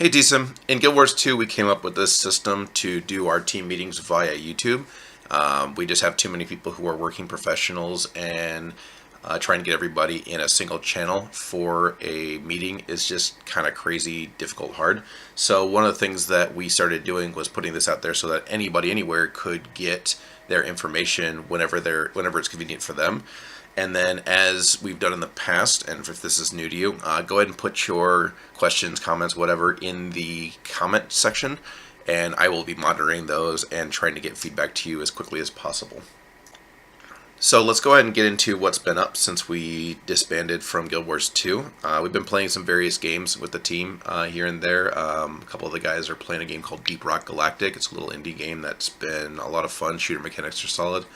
Hey TSYM, in Guild Wars 2 we came up with this system to do our team meetings via YouTube. We just have too many people who are working professionals, and trying to get everybody in a single channel for a meeting is just kind of crazy, difficult, hard. So one of the things that we started doing was putting this out there so that anybody anywhere could get their information whenever it's convenient for them. And then, as we've done in the past, and if this is new to you, go ahead and put your questions, comments, whatever, in the comment section, and I will be monitoring those and trying to get feedback to you as quickly as possible. So let's go ahead and get into what's been up since we disbanded from Guild Wars 2. We've been playing some various games with the team here and there. A couple of the guys are playing a game called Deep Rock Galactic. It's a little indie game that's been a lot of fun. Shooter mechanics are solid.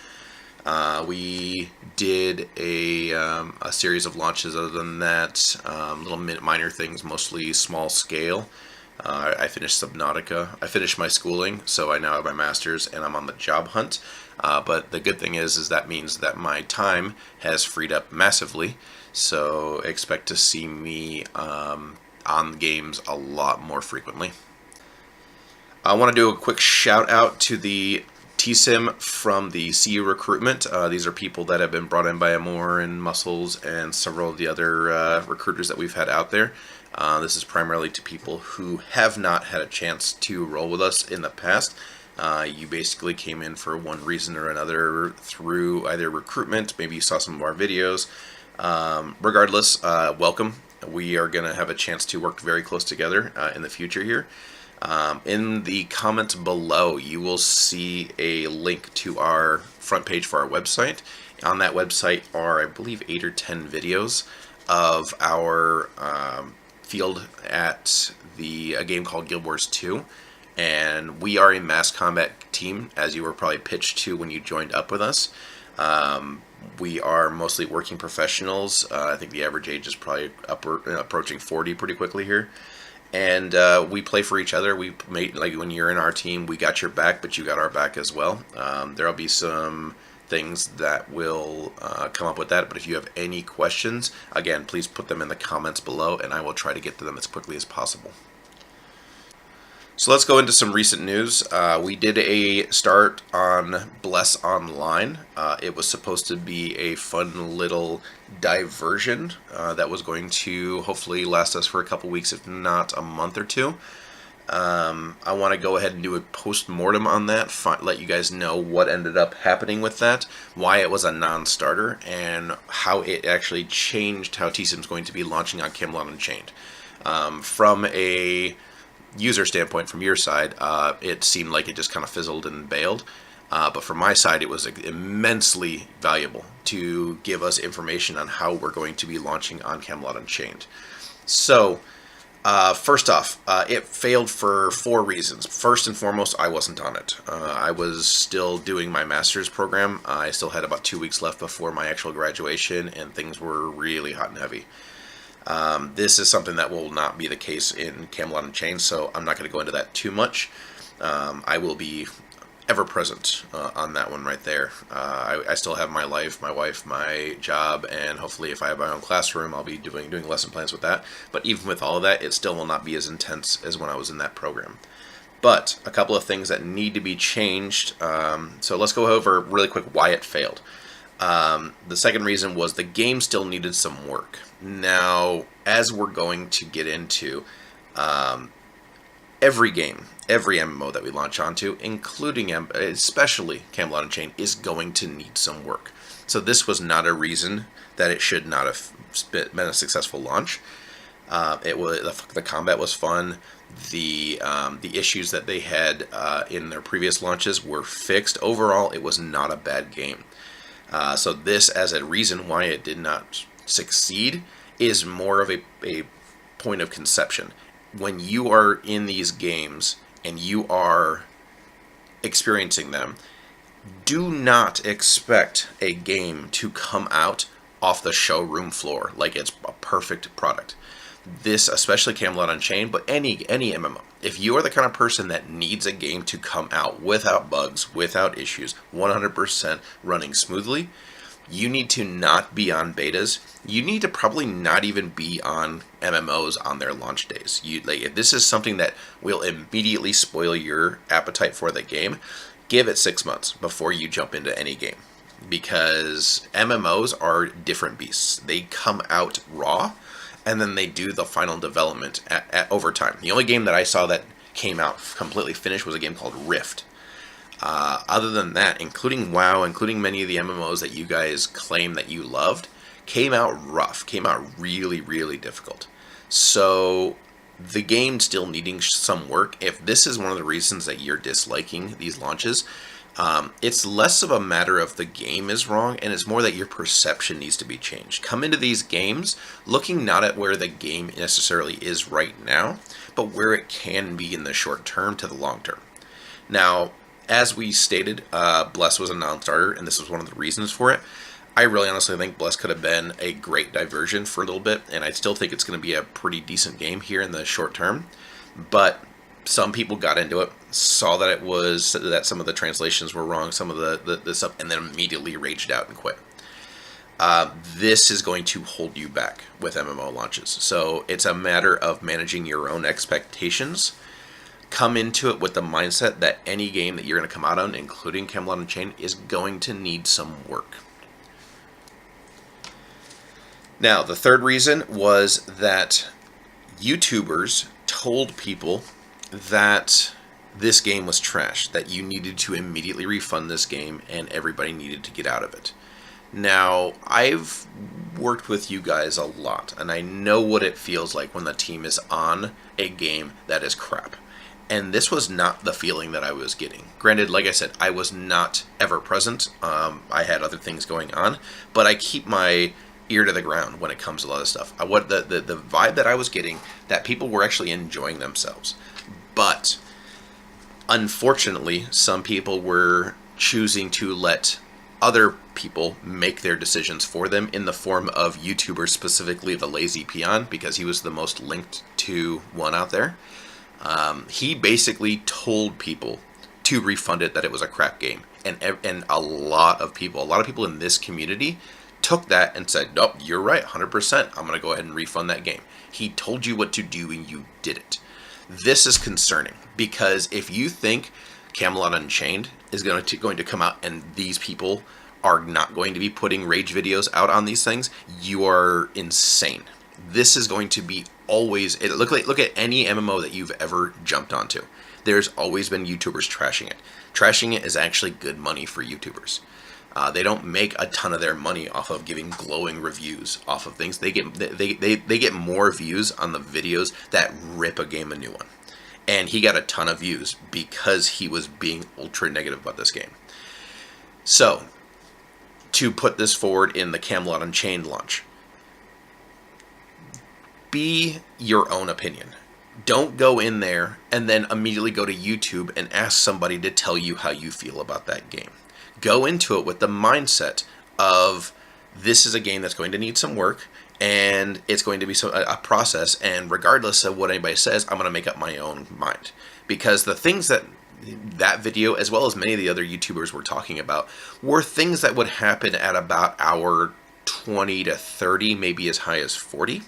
We did a series of launches. Other than that, little minor things, mostly small scale. I finished Subnautica. I finished my schooling, so I now have my master's and I'm on the job hunt. But the good thing is that means that my time has freed up massively. So expect to see me on games a lot more frequently. I want to do a quick shout out to the TSYM from the CU recruitment. These are people that have been brought in by Amor and Muscles and several of the other recruiters that we've had out there. This is primarily to people who have not had a chance to roll with us in the past. You basically came in for one reason or another through either recruitment, maybe you saw some of our videos. Regardless, welcome. We are going to have a chance to work very close together in the future here. In the comments below, you will see a link to our front page for our website. On that website are, I believe, 8 or 10 videos of our field at a game called Guild Wars 2. And we are a mass combat team, as you were probably pitched to when you joined up with us. We are mostly working professionals. I think the average age is probably approaching 40 pretty quickly here. And we play for each other. Like when you're in our team, we got your back, but you got our back as well. There'll be some things that will come up with that. But if you have any questions, again, please put them in the comments below, and I will try to get to them as quickly as possible. So let's go into some recent news. We did a start on Bless Online. It was supposed to be a fun little diversion that was going to hopefully last us for a couple weeks, if not a month or two. I want to go ahead and do a post-mortem on that, let you guys know what ended up happening with that, why it was a non-starter, and how it actually changed how TSYM is going to be launching on Camelot Unchained. From a user standpoint, from your side, it seemed like it just kind of fizzled and bailed. But from my side, it was immensely valuable to give us information on how we're going to be launching on Camelot Unchained. So, first off, it failed for 4 reasons. First and foremost, I wasn't on it. I was still doing my master's program. I still had about 2 weeks left before my actual graduation, and things were really hot and heavy. This is something that will not be the case in Camelot Unchained, so I'm not going to go into that too much. I will be ever present on that one right there. I still have my life, my wife, my job, and hopefully if I have my own classroom, I'll be doing lesson plans with that. But even with all of that, it still will not be as intense as when I was in that program. But a couple of things that need to be changed. So let's go over really quick why it failed. The second reason was the game still needed some work. Now, as we're going to get into, every game, every MMO that we launch onto, including especially Camelot Unchained, is going to need some work. So this was not a reason that it should not have been a successful launch. The combat was fun. The issues that they had in their previous launches were fixed. Overall, it was not a bad game. So this, as a reason why it did not succeed, is more of a point of conception. When you are in these games and you are experiencing them, do not expect a game to come out off the showroom floor like it's a perfect product. This, especially Camelot Unchained, but any MMO. If you are the kind of person that needs a game to come out without bugs, without issues, 100% running smoothly, you need to not be on betas. You need to probably not even be on MMOs on their launch days. If this is something that will immediately spoil your appetite for the game, give it 6 months before you jump into any game. Because MMOs are different beasts. They come out raw, and then they do the final development over time. The only game that I saw that came out completely finished was a game called Rift. Other than that, including WoW, including many of the MMOs that you guys claim that you loved, came out rough, came out really, really difficult. So the game still needing some work. If this is one of the reasons that you're disliking these launches, it's less of a matter of the game is wrong, and it's more that your perception needs to be changed. Come into these games looking not at where the game necessarily is right now, but where it can be in the short term to the long term. Now, as we stated, Bless was a non-starter, and this was one of the reasons for it. I really honestly think Bless could have been a great diversion for a little bit, and I still think it's going to be a pretty decent game here in the short term. But some people got into it, saw that some of the translations were wrong, some of the stuff, and then immediately raged out and quit. This is going to hold you back with MMO launches. So it's a matter of managing your own expectations. Come into it with the mindset that any game that you're going to come out on, including Camelot Unchained, is going to need some work. Now, the third reason was that YouTubers told people that this game was trash, that you needed to immediately refund this game and everybody needed to get out of it. Now, I've worked with you guys a lot, and I know what it feels like when the team is on a game that is crap. And this was not the feeling that I was getting. Granted, like I said, I was not ever present. I had other things going on, but I keep my ear to the ground when it comes to a lot of stuff. The vibe that I was getting, that people were actually enjoying themselves. But unfortunately, some people were choosing to let other people make their decisions for them in the form of YouTubers, specifically the Lazy Peon, because he was the most linked to one out there. He basically told people to refund it, that it was a crap game. And a lot of people in this community took that and said, nope, you're right, 100%. I'm going to go ahead and refund that game. He told you what to do and you did it. This is concerning, because if you think Camelot Unchained is going to come out and these people are not going to be putting rage videos out on these things, you are insane. This is going to be always, look at any MMO that you've ever jumped onto. There's always been YouTubers trashing it. Trashing it is actually good money for YouTubers. They don't make a ton of their money off of giving glowing reviews off of things. They get more views on the videos that rip a game a new one. And he got a ton of views because he was being ultra negative about this game. So, to put this forward in the Camelot Unchained launch, be your own opinion. Don't go in there and then immediately go to YouTube and ask somebody to tell you how you feel about that game. Go into it with the mindset of, this is a game that's going to need some work, and it's going to be a process, and regardless of what anybody says, I'm going to make up my own mind. Because the things that video, as well as many of the other YouTubers were talking about, were things that would happen at about hour 20 to 30, maybe as high as 40.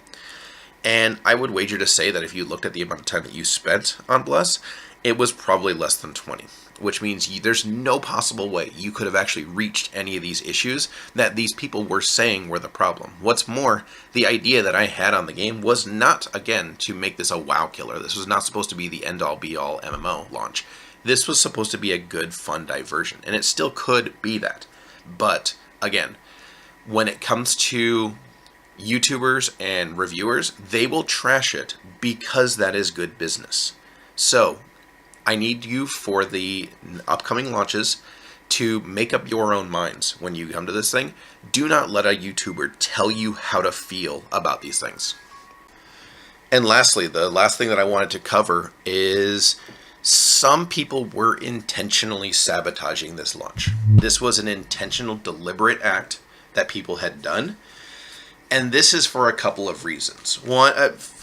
And I would wager to say that if you looked at the amount of time that you spent on Bless, it was probably less than 20. Which means there's no possible way you could have actually reached any of these issues that these people were saying were the problem. What's more, the idea that I had on the game was not, again, to make this a WoW killer. This was not supposed to be the end-all be-all MMO launch. This was supposed to be a good, fun diversion, and it still could be that. But, again, when it comes to YouTubers and reviewers, they will trash it because that is good business. So, I need you for the upcoming launches to make up your own minds when you come to this thing. Do not let a YouTuber tell you how to feel about these things. And lastly, the last thing that I wanted to cover is some people were intentionally sabotaging this launch. This was an intentional, deliberate act that people had done. And this is for a couple of reasons. One,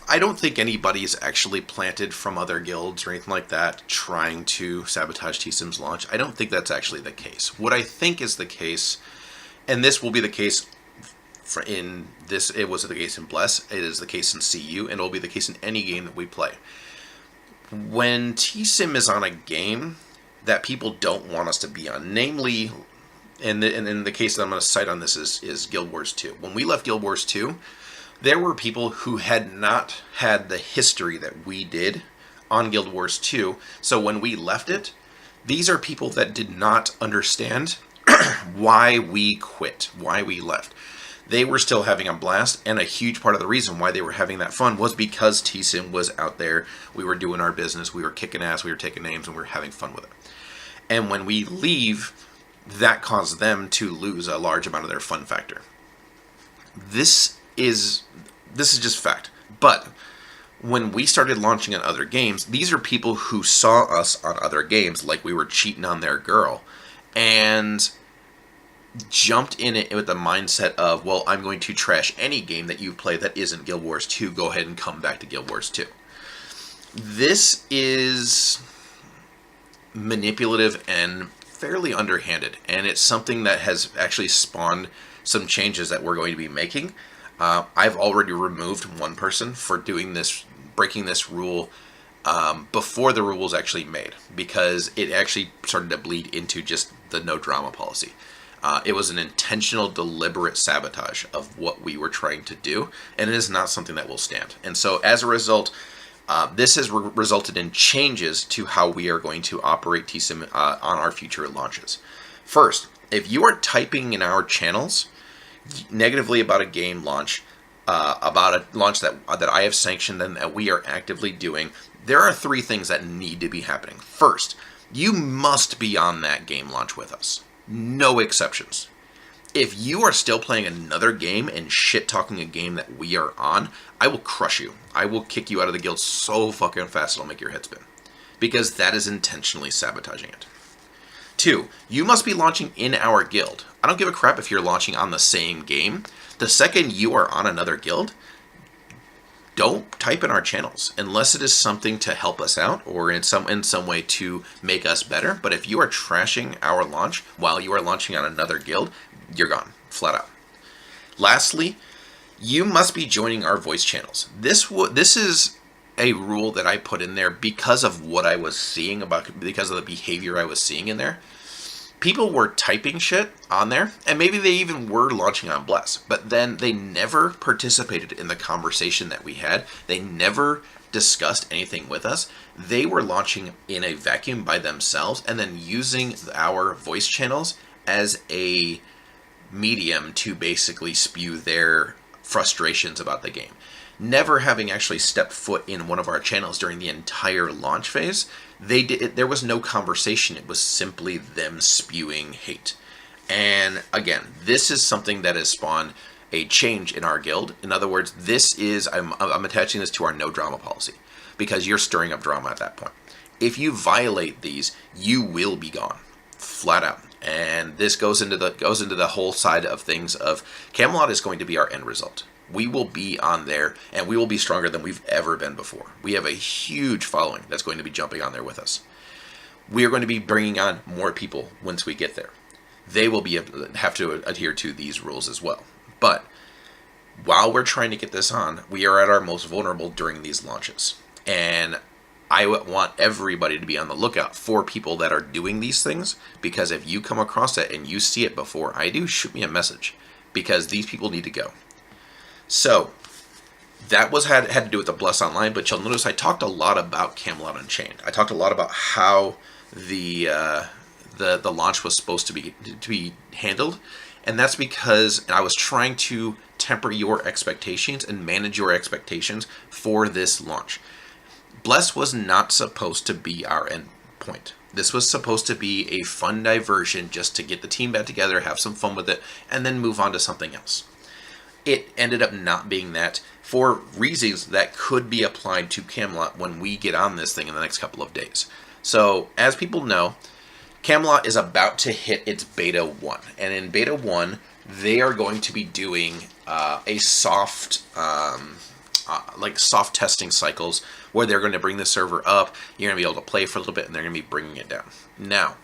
I don't think anybody's actually planted from other guilds or anything like that trying to sabotage TSYM's launch. I don't think that's actually the case. What I think is the case And this will be the case in this. It was the case in Bless. It is the case in CU, and it will be the case in any game that we play. When TSYM is on a game that people don't want us to be on, namely, and in the case that I'm going to cite on this is Guild Wars 2. When we left Guild Wars 2, there were people who had not had the history that we did on Guild Wars 2. So when we left it, these are people that did not understand why we quit, why we left. They were still having a blast, and a huge part of the reason why they were having that fun was because TSYM was out there. We were doing our business, we were kicking ass, we were taking names, and we were having fun with it. And when we leave, that caused them to lose a large amount of their fun factor. This is just fact. But when we started launching on other games, these are people who saw us on other games like we were cheating on their girl, and jumped in it with the mindset of, well, I'm going to trash any game that you play that isn't Guild Wars 2. Go ahead and come back to Guild Wars 2. This is manipulative and fairly underhanded, and it's something that has actually spawned some changes that we're going to be making. I've already removed one person for doing this, breaking this rule before the rule was actually made, because it actually started to bleed into just the no drama policy. It was an intentional, deliberate sabotage of what we were trying to do, and it is not something that will stand. And so as a result, this has resulted in changes to how we are going to operate TSYM on our future launches. First, if you are typing in our channels negatively about a game launch, about a launch that I have sanctioned and that we are actively doing, there are 3 things that need to be happening. First, you must be on that game launch with us. No exceptions. If you are still playing another game and shit-talking a game that we are on, I will crush you. I will kick you out of the guild so fucking fast it'll make your head spin. Because that is intentionally sabotaging it. 2, you must be launching in our guild. I don't give a crap if you're launching on the same game. The second you are on another guild, don't type in our channels unless it is something to help us out or in some way to make us better. But if you are trashing our launch while you are launching on another guild, you're gone, flat out. Lastly, you must be joining our voice channels. This is a rule that I put in there because of what I was seeing because of the behavior I was seeing in there. People were typing shit on there, and maybe they even were launching on Bless, but then they never participated in the conversation that we had. They never discussed anything with us. They were launching in a vacuum by themselves and then using our voice channels as a medium to basically spew their frustrations about the game. Never having actually stepped foot in one of our channels during the entire launch phase, there was no conversation. It was simply them spewing hate. And again, this is something that has spawned a change in our guild. In other words, I'm attaching this to our no drama policy, because you're stirring up drama at that point. If you violate these, you will be gone, flat out. And this goes into the whole side of things of Camelot is going to be our end result. We will be on there, and we will be stronger than we've ever been before. We have a huge following that's going to be jumping on there with us. We are going to be bringing on more people once we get there. They will have to adhere to these rules as well. But while we're trying to get this on, we are at our most vulnerable during these launches. And I want everybody to be on the lookout for people that are doing these things, because if you come across it and you see it before I do, shoot me a message, because these people need to go. So that had to do with the Bless Online, but you'll notice I talked a lot about Camelot Unchained. I talked a lot about how the launch was supposed to be handled, and that's because I was trying to temper your expectations and manage your expectations for this launch. Bless was not supposed to be our end point. This was supposed to be a fun diversion just to get the team back together, have some fun with it, and then move on to something else. It ended up not being that, for reasons that could be applied to Camelot when we get on this thing in the next couple of days. So, as people know, Camelot is about to hit its Beta 1. And in Beta 1, they are going to be doing a soft testing cycles where they're going to bring the server up. You're going to be able to play for a little bit, and they're going to be bringing it down. Now,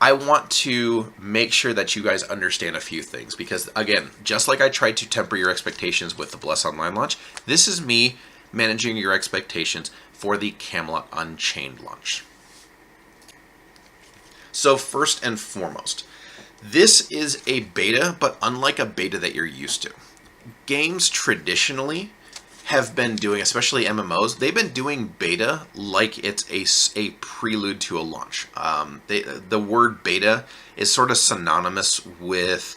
I want to make sure that you guys understand a few things because, again, just like I tried to temper your expectations with the Bless Online launch, this is me managing your expectations for the Camelot Unchained launch. So first and foremost, this is a beta, but unlike a beta that you're used to. Games traditionally have been doing, especially MMOs, they've been doing beta like it's a prelude to a launch. The word beta is sort of synonymous with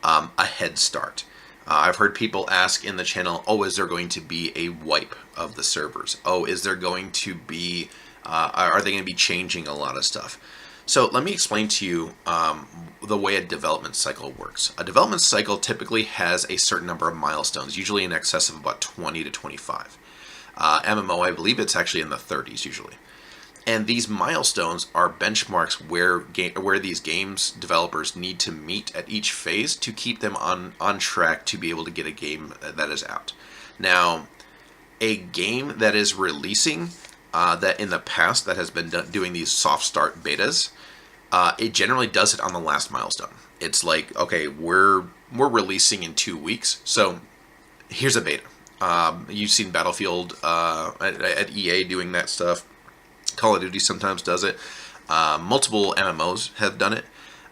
a head start. I've heard people ask in the channel, oh, is there going to be a wipe of the servers? Oh, is there going to be, are they going to be changing a lot of stuff? So let me explain to you the way a development cycle works. A development cycle typically has a certain number of milestones, usually in excess of about 20 to 25. MMO, I believe it's actually in the 30s usually. And these milestones are benchmarks where these games developers need to meet at each phase to keep them on track to be able to get a game that is out. Now, a game that is releasing that in the past that has been doing these soft start betas, it generally does it on the last milestone. It's like, okay, we're releasing in 2 weeks, so here's a beta. You've seen Battlefield at EA doing that stuff. Call of Duty sometimes does it. Multiple MMOs have done it.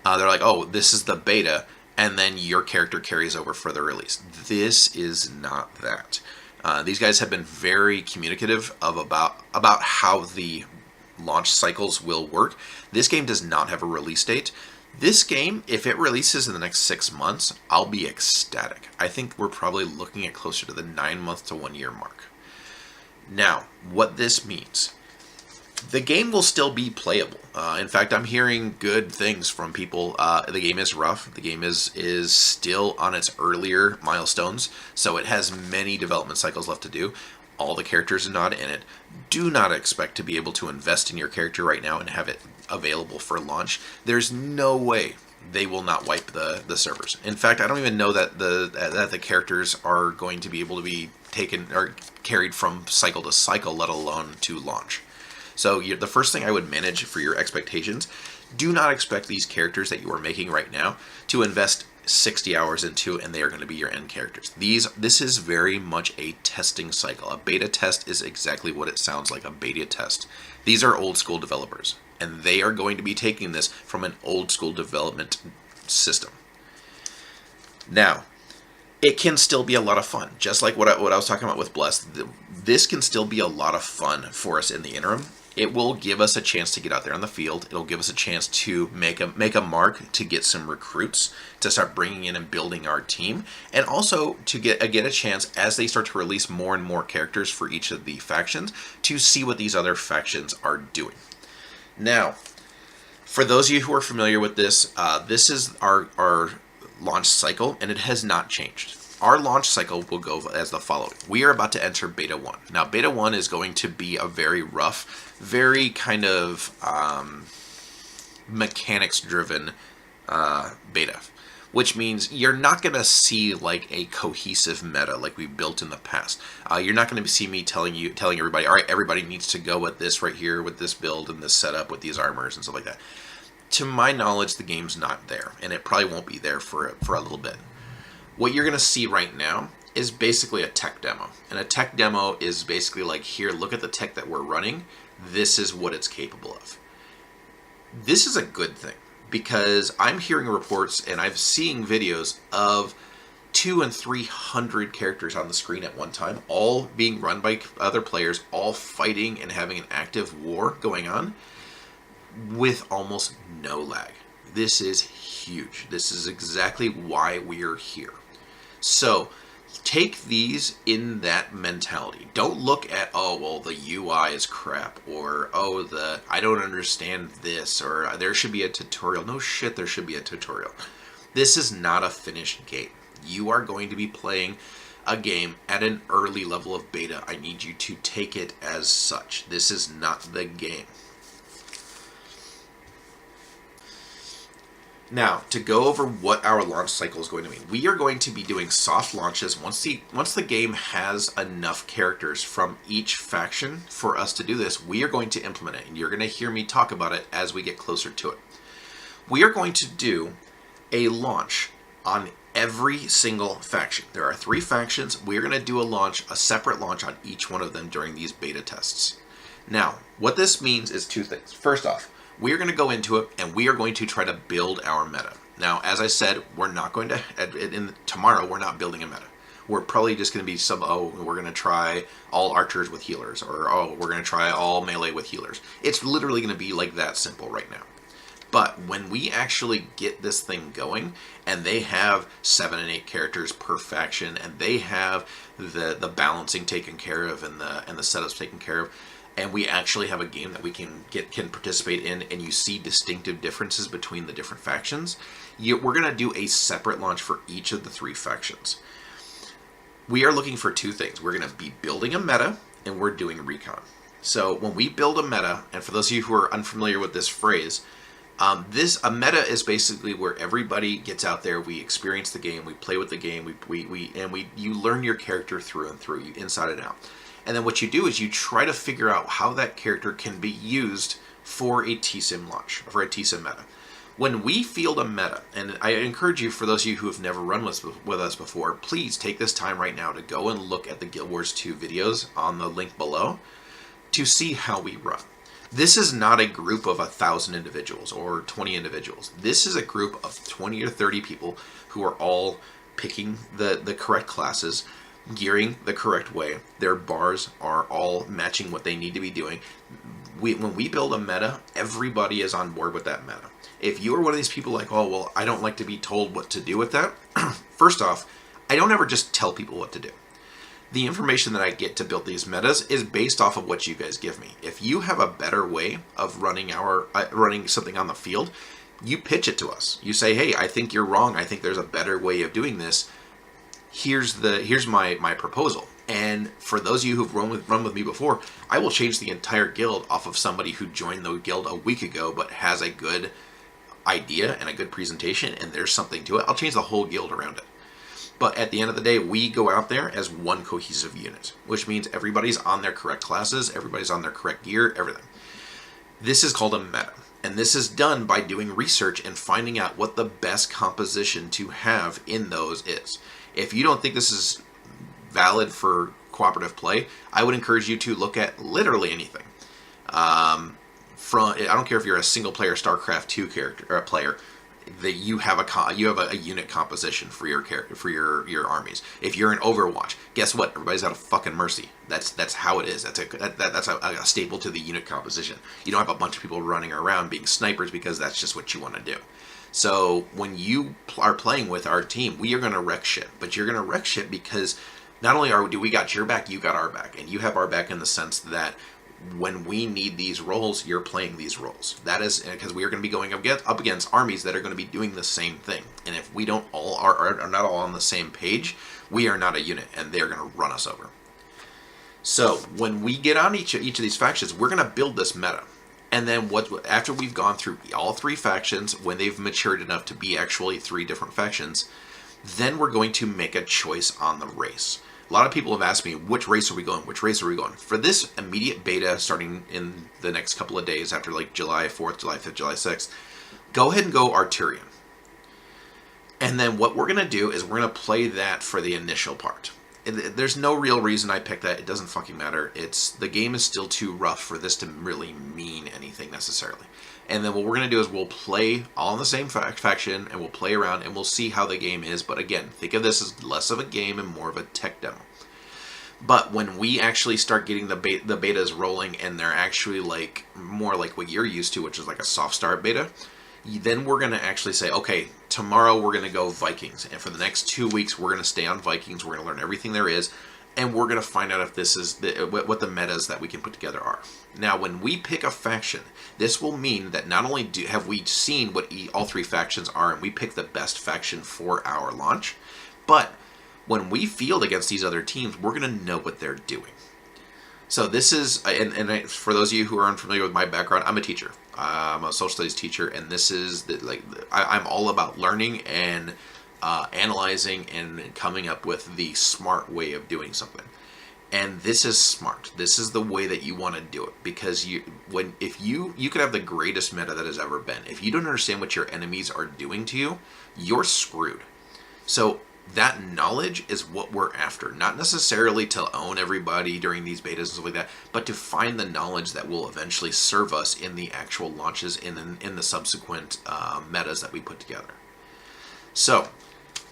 They're like, oh, this is the beta, and then your character carries over for the release. This is not that. These guys have been very communicative about how the launch cycles will work. This game does not have a release date. This game, if it releases in the next 6 months, I'll be ecstatic. I think we're probably looking at closer to the 9-month to 1 year mark. Now, what this means, the game will still be playable. In fact, I'm hearing good things from people. The game is rough. The game is still on its earlier milestones, so it has many development cycles left to do. All the characters are not in it. Do not expect to be able to invest in your character right now and have it available for launch. There's no way they will not wipe the servers. In fact, I don't even know that the characters are going to be able to be taken or carried from cycle to cycle, let alone to launch. So the first thing I would manage for your expectations, do not expect these characters that you are making right now to invest 60 hours into and they are going to be your end characters. This is very much a testing cycle. A beta test is exactly what it sounds like, a beta test. These are old school developers and they are going to be taking this from an old school development system. Now, it can still be a lot of fun. Just like what I was talking about with Bless, this can still be a lot of fun for us in the interim. It will give us a chance to get out there on the field. It'll give us a chance to make a mark, to get some recruits, to start bringing in and building our team, and also to get a chance as they start to release more and more characters for each of the factions to see what these other factions are doing. Now, for those of you who are familiar with this, this is our launch cycle, and it has not changed. Our launch cycle will go as the following. We are about to enter Beta 1. Now, Beta 1 is going to be a very rough, very kind of mechanics-driven beta, which means you're not going to see like a cohesive meta like we built in the past. You're not going to see me telling everybody, all right, everybody needs to go with this right here, with this build and this setup, with these armors and stuff like that. To my knowledge, the game's not there, and it probably won't be there for a little bit. What you're going to see right now is basically a tech demo. And a tech demo is basically like, here, look at the tech that we're running. This is what it's capable of. This is a good thing because I'm hearing reports and I'm seeing videos of 200 and 300 characters on the screen at one time, all being run by other players, all fighting and having an active war going on with almost no lag. This is huge. This is exactly why we're here. So take these in that mentality. Don't look at, oh, well, the UI is crap, or, oh, I don't understand this, or there should be a tutorial. No shit, there should be a tutorial. This is not a finished game. You are going to be playing a game at an early level of beta. I need you to take it as such. This is not the game. Now, to go over what our launch cycle is going to mean, we are going to be doing soft launches once the game has enough characters from each faction for us to do this. We are going to implement it, and you're going to hear me talk about it as we get closer to it. We are going to do a launch on every single faction. There are 3 factions. We're going to do a separate launch on each one of them during these beta tests. Now, what this means is 2 things. First off, we are going to go into it and we are going to try to build our meta. Now, as I said, we're not going to, tomorrow, we're not building a meta. We're probably just going to be we're going to try all archers with healers, or we're going to try all melee with healers. It's literally going to be like that simple right now. But when we actually get this thing going, and they have 7 and 8 characters per faction, and they have the balancing taken care of and the setups taken care of, and we actually have a game that we can participate in, and you see distinctive differences between the different factions, we're going to do a separate launch for each of the 3 factions. We are looking for 2 things. We're going to be building a meta, and we're doing recon. So when we build a meta, and for those of you who are unfamiliar with this phrase, a meta is basically where everybody gets out there, we experience the game, we play with the game, you learn your character through and through, inside and out. And then what you do is you try to figure out how that character can be used for a TSYM launch, for a TSYM meta. When we field a meta, and I encourage you, for those of you who have never run with us before, please take this time right now to go and look at the Guild Wars 2 videos on the link below to see how we run. This is not a group of 1,000 individuals or 20 individuals. This is a group of 20 or 30 people who are all picking the correct classes, gearing the correct way. Their bars are all matching what they need to be doing. When we build a meta, everybody is on board with that meta. If you are one of these people like, oh, well, I don't like to be told what to do with that, first off, I don't ever just tell people what to do. The information that I get to build these metas is based off of what you guys give me. If you have a better way of running something on the field, you pitch it to us. You say, hey, I think you're wrong. I think there's a better way of doing this. Here's my proposal. And for those of you who've run with me before, I will change the entire guild off of somebody who joined the guild a week ago but has a good idea and a good presentation and there's something to it. I'll change the whole guild around it. But at the end of the day, we go out there as one cohesive unit, which means everybody's on their correct classes, everybody's on their correct gear, everything. This is called a meta. And this is done by doing research and finding out what the best composition to have in those is. If you don't think this is valid for cooperative play, I would encourage you to look at literally anything. I don't care if you're a single player StarCraft 2 character or a player, that you have a unit composition for your character, for your armies. If you're in Overwatch, guess what? Everybody's got a fucking mercy. That's how it is. That's a staple to the unit composition. You don't have a bunch of people running around being snipers because that's just what you want to do. So when you are playing with our team, we are going to wreck shit. But you're going to wreck shit because not only do we got your back, you got our back, and you have our back in the sense that when we need these roles, you're playing these roles. That is because we are going to be going up against armies that are going to be doing the same thing. And if we don't are not all on the same page, we are not a unit, and they're going to run us over. So when we get on each of these factions, we're going to build this meta. And then after we've gone through all 3 factions, when they've matured enough to be actually 3 different factions, then we're going to make a choice on the race. A lot of people have asked me, which race are we going? Which race are we going? For this immediate beta starting in the next couple of days after like July 4th, July 5th, July 6th, go ahead and go Arturian. And then what we're going to do is we're going to play that for the initial part. There's no real reason I picked that. It doesn't fucking matter. The game is still too rough for this to really mean anything necessarily. And then what we're going to do is we'll play all in the same faction, and we'll play around, and we'll see how the game is. But again, think of this as less of a game and more of a tech demo. But when we actually start getting the betas rolling, and they're actually like more like what you're used to, which is like a soft start beta, then we're going to actually say, okay, tomorrow we're going to go Vikings. And for the next 2 weeks, we're going to stay on Vikings. We're going to learn everything there is. And we're going to find out if this is what the metas that we can put together are. Now, when we pick a faction, this will mean that not only have we seen what all 3 factions are, and we pick the best faction for our launch, but when we field against these other teams, we're going to know what they're doing. So this is, and for those of you who are unfamiliar with my background, I'm a teacher. I'm a social studies teacher, and this is I'm all about learning and analyzing and coming up with the smart way of doing something. And this is smart. This is the way that you want to do it, because if you could have the greatest meta that has ever been. If you don't understand what your enemies are doing to you, you're screwed. So that knowledge is what we're after. Not necessarily to own everybody during these betas and stuff like that, but to find the knowledge that will eventually serve us in the actual launches, in the subsequent metas that we put together. So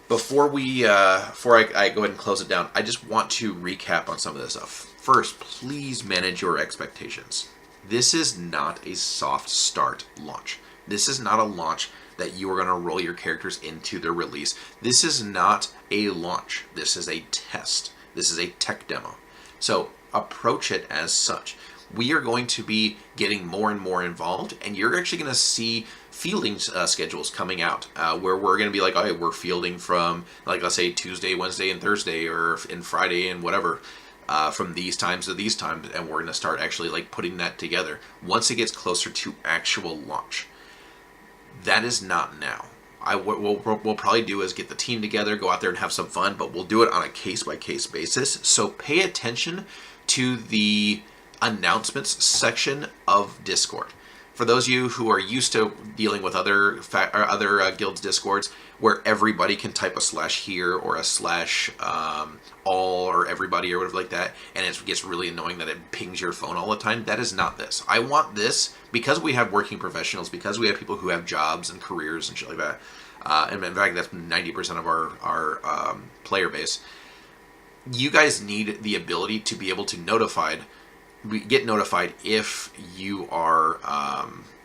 before I go ahead and close it down, I just want to recap on some of this stuff. First, please manage your expectations. This is not a soft start launch. This is not a launch that you are going to roll your characters into their release. This is not a launch. This is a test. This is a tech demo. So approach it as such. We are going to be getting more and more involved, and you're actually going to see fielding schedules coming out where we're going to be like, oh, we're fielding from, like, let's say Tuesday, Wednesday, and Thursday, or in Friday and whatever, from these times to these times, and we're going to start actually like putting that together once it gets closer to actual launch. That is not now. What we'll probably do is get the team together, go out there and have some fun, but we'll do it on a case-by-case basis. So pay attention to the announcements section of Discord. For those of you who are used to dealing with other guilds' Discords, where everybody can type a / here or a / all or everybody or whatever like that, and it gets really annoying that it pings your phone all the time. That is not this. I want this because we have working professionals, because we have people who have jobs and careers and shit like that. And in fact, that's 90% of our player base. You guys need the ability to be able to get notified if you are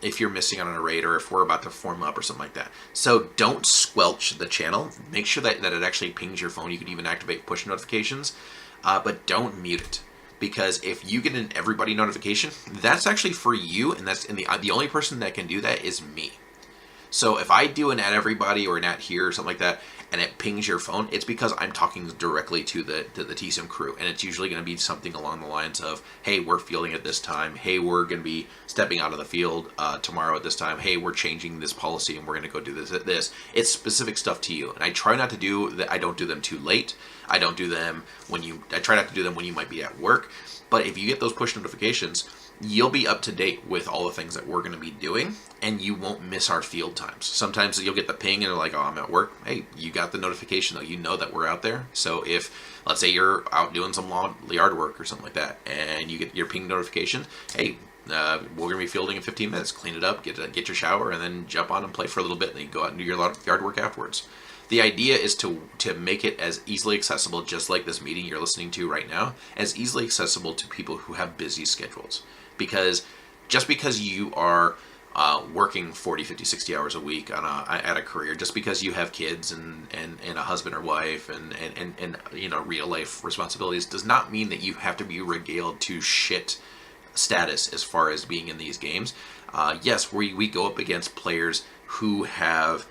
if you're missing on a raid, or if we're about to form up or something like that. So don't squelch the channel. Make sure that it actually pings your phone. You can even activate push notifications, but don't mute it, because if you get an everybody notification, that's actually for you, and the only person that can do that is me. So if I do an at everybody or an at here or something like that, and it pings your phone, it's because I'm talking directly to the TSYM crew, and it's usually going to be something along the lines of, hey, we're fielding at this time, hey, we're going to be stepping out of the field tomorrow at this time, hey, we're changing this policy and we're going to go do this. It's specific stuff to you, and I try not to do that. I don't do them too late. I don't do them I try not to do them when you might be at work. But if you get those push notifications, you'll be up to date with all the things that we're going to be doing, and you won't miss our field times. Sometimes you'll get the ping and they're like, oh, I'm at work. Hey, you got the notification though. You know that we're out there. So if, let's say you're out doing some yard work or something like that, and you get your ping notification, hey, we're going to be fielding in 15 minutes. Clean it up, get your shower, and then jump on and play for a little bit, and then you go out and do your yard work afterwards. The idea is to make it as easily accessible, just like this meeting you're listening to right now, as easily accessible to people who have busy schedules. Because just because you are working 40, 50, 60 hours a week at a career, just because you have kids and a husband or wife and real life responsibilities, does not mean that you have to be regaled to shit status as far as being in these games. Yes, we go up against players who have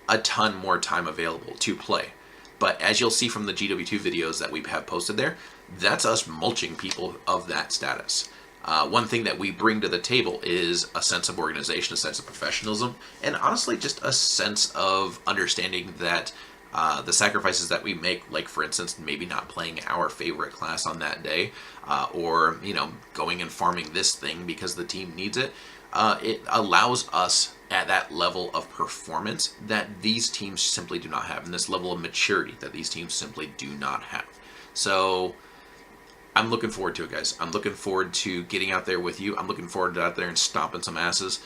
a ton more time available to play. But as you'll see from the GW2 videos that we have posted there, that's us mulching people of that status. One thing that we bring to the table is a sense of organization, a sense of professionalism, and honestly just a sense of understanding that the sacrifices that we make, like for instance, maybe not playing our favorite class on that day, or going and farming this thing because the team needs it, it allows us at that level of performance that these teams simply do not have, and this level of maturity that these teams simply do not have. So I'm looking forward to it, guys. I'm looking forward to getting out there with you. I'm looking forward to out there and stomping some asses.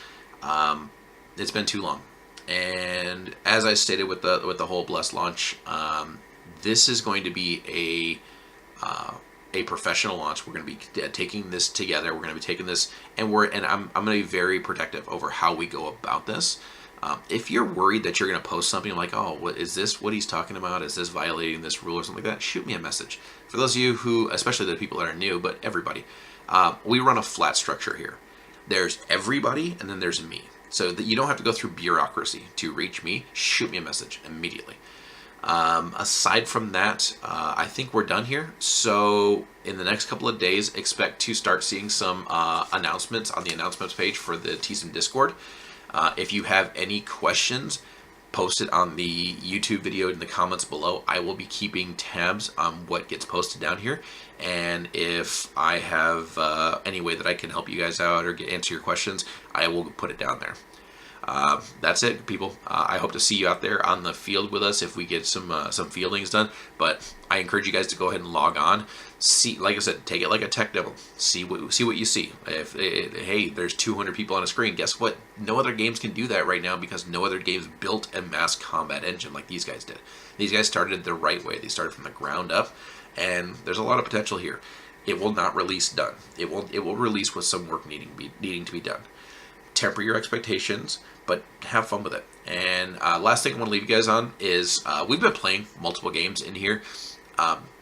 It's been too long. And as I stated with the whole Blessed launch, this is going to be a professional launch. We're going to be taking this together. We're going to be taking this, and I'm going to be very protective over how we go about this. If you're worried that you're going to post something like, oh, what is this? What he's talking about? Is this violating this rule or something like that? Shoot me a message. For those of you who, especially the people that are new, but everybody, we run a flat structure here. There's everybody, and then there's me. So that you don't have to go through bureaucracy to reach me. Shoot me a message immediately. Aside from that, I think we're done here. So in the next couple of days, expect to start seeing some announcements on the announcements page for the TSYM Discord. If you have any questions, post it on the YouTube video in the comments below. I will be keeping tabs on what gets posted down here, and if I have any way that I can help you guys out or answer your questions, I will put it down there. That's it, people. I hope to see you out there on the field with us if we get some fieldings done. But I encourage you guys to go ahead and log on. See, like I said, take it like a tech demo. See what you see. If hey, there's 200 people on a screen, guess what? No other games can do that right now because no other games built a mass combat engine like these guys did. These guys started the right way. They started from the ground up, and there's a lot of potential here. It will not release done. It will release with some work needing to be done. Temper your expectations, but have fun with it. And last thing I want to leave you guys on is we've been playing multiple games in here.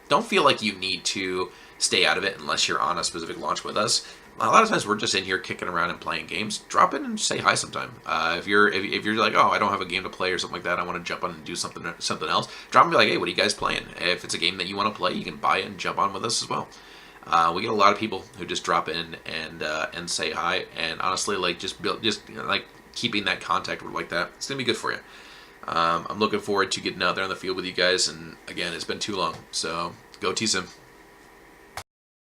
Don't feel like you need to stay out of it unless you're on a specific launch with us. A lot of times we're just in here kicking around and playing games. Drop in and say hi sometime. If you're like, oh, I don't have a game to play or something like that, I want to jump on and do something else. Drop and be like, hey, what are you guys playing? If it's a game that you want to play, you can buy it and jump on with us as well. We get a lot of people who just drop in and say hi, and honestly, like like keeping that contact like that, it's gonna be good for you. I'm looking forward to getting out there on the field with you guys, and again, it's been too long, so go TSYM.